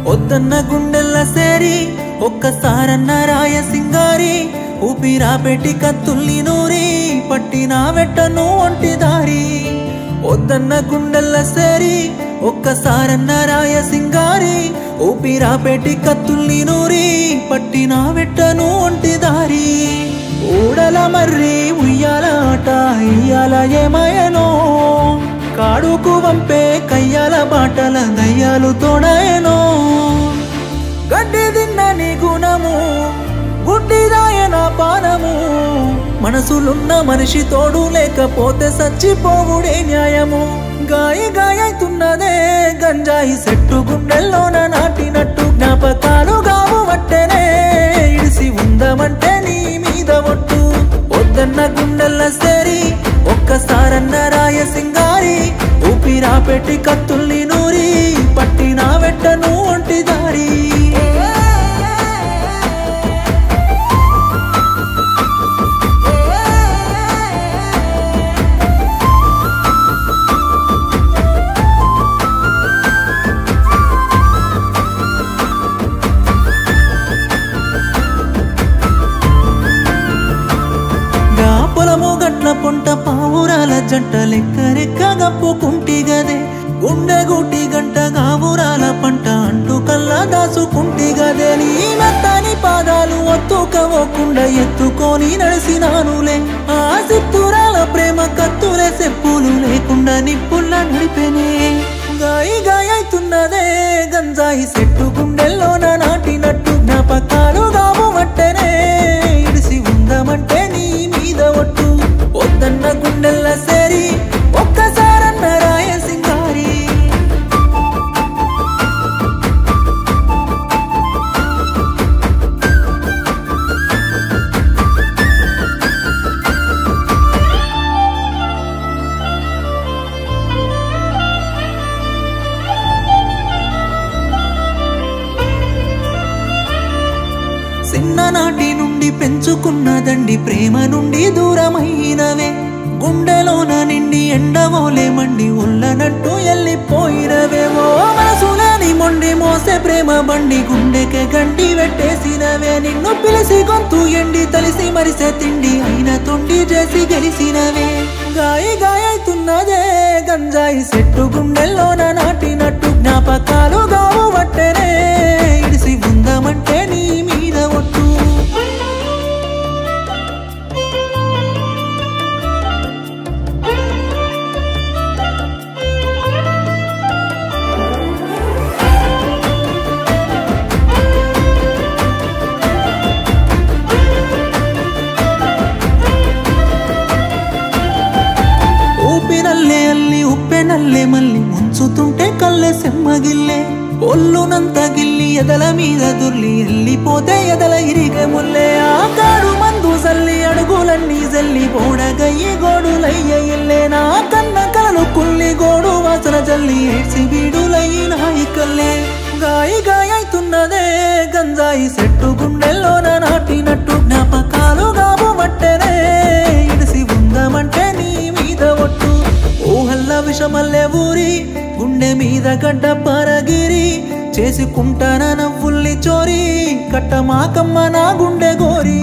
వద్దన్న గుండెల్ల సేరి ఒక్కసారన్న రాయ సింగారి ఊపిరా పెట్టి కత్తుల్ని నూరి పట్టిన వెట్టను ఒంటి దారి వద్దన్న గుండెల్ల సేరి ఒక్కసారన్న రాయ సింగారి ఊపిరా పెట్టి కత్తుల్ని నూరి పట్టిన వెట్టను ఒంటి దారి ఊడల మర్రి ఉయ్యాల ఆట ఇయ్యాల ఏమయనో కాడుకు వంపే కయ్యాల బాటల దయ్యాలు తోడయనో గడ్డి తిన్న నీ గుణము గుడ్డిదాయన పానము మనసులున్న మనిషి తోడు లేకపోతే సచ్చిపోవుడే న్యాయము గాయ గాయతున్నదే గంజాయి సెట్టు గుండెల్లోన నాటినట్టు జ్ఞాపకాలు గావు వట్టెనే ఇడిసి ఉందమంటే నీ మీద ఒట్టు వద్దన్న గుండెల్ల సేరి ఒక్కసారన్న రాయ సింగారి ఊపిరా పెట్టి కత్తుల్ని నూరి పట్టిన వెట్టను ఒంటి దారి పొలము గట్ల పొంట పావురాల జంట లెక్కరెక్క గప్పుకుంటి గదే గుండె గుట్టి గంట గావురాల పంట అంటూ కల్లా దాసుకుంటి గదే నీ మెత్తని పాదాలు ఒత్తుకోకుండా ఎత్తుకొని నడిసినానులే ఆ సిత్తురాల ప్రేమ కత్తులే చెప్పులు లేకుండా నిప్పుల్ల నడిపెనే గాయి గాయతున్నదే గంజాయి సెట్టు గుండెల్లోన నాటినట్టు జ్ఞాపకాలు గావు వట్టెనే ఇడిసి ఉందమంటే నీ మీద ఒట్టు వద్దన్న గుండెల్ల సేరి ఒక్కసారన్న రాయ సింగారి చిన్ననాటి నుండి పెంచుకున్నదండి ప్రేమ నుండి దూరమైనవే గుండెలోన నిండి ఎండవోలే మండి ఉల్లనట్టు ఎల్లిపోయినవేవో మనసులేని మొండి మోసే ప్రేమ బండి గుండెకే గంటి పెట్టేసినవే నిన్ను పిలిసి గొంతు ఎండి తలిసి మరిసే తిండి అయిన తొండి చేసి గెలిసినవే గాయి గాయతున్నదే గంజాయి సెట్టు గుండెల్లోన నాటినట్టు జ్ఞాపకాలు గావు వట్టెనే ఇడిసి ఉందమంటే నీ మీద ఒట్టు ఊపినల్లే అల్లి ఉప్పెనల్లే మళ్ళీ ముంచుతుంటే కల్లె సెమ్మగిల్లే ఒళ్ళునంత గిల్లి ఎదల మీద దుర్లి ఎల్లిపోతే ఎదల ఇరిగే ముల్లే ఆ కాడు మందు జల్లి అడుగులన్నీ జల్లి బోడగయ్యి గోడులయ్య ఇల్లే నా కన్న కలలు కుల్లి గోడు వాసన జల్లి ఏడ్చి బీడులయ్యి నాయికల్లే గాయి గాయతున్నదే గంజాయి సెట్టు గుండెల్లోన నాటినట్టు జ్ఞాపకాలు గావు వట్టెనే ఇడిసి ఉందమంటే నీ మీద ఒట్టు ఊహల్ల విషమల్లే ఊరి గుండె మీద గడ్డ పరగిరి చేసుకుంటాన నవ్వుల్ని చోరీ కట్టమాకమ్మ నా గుండె గోరి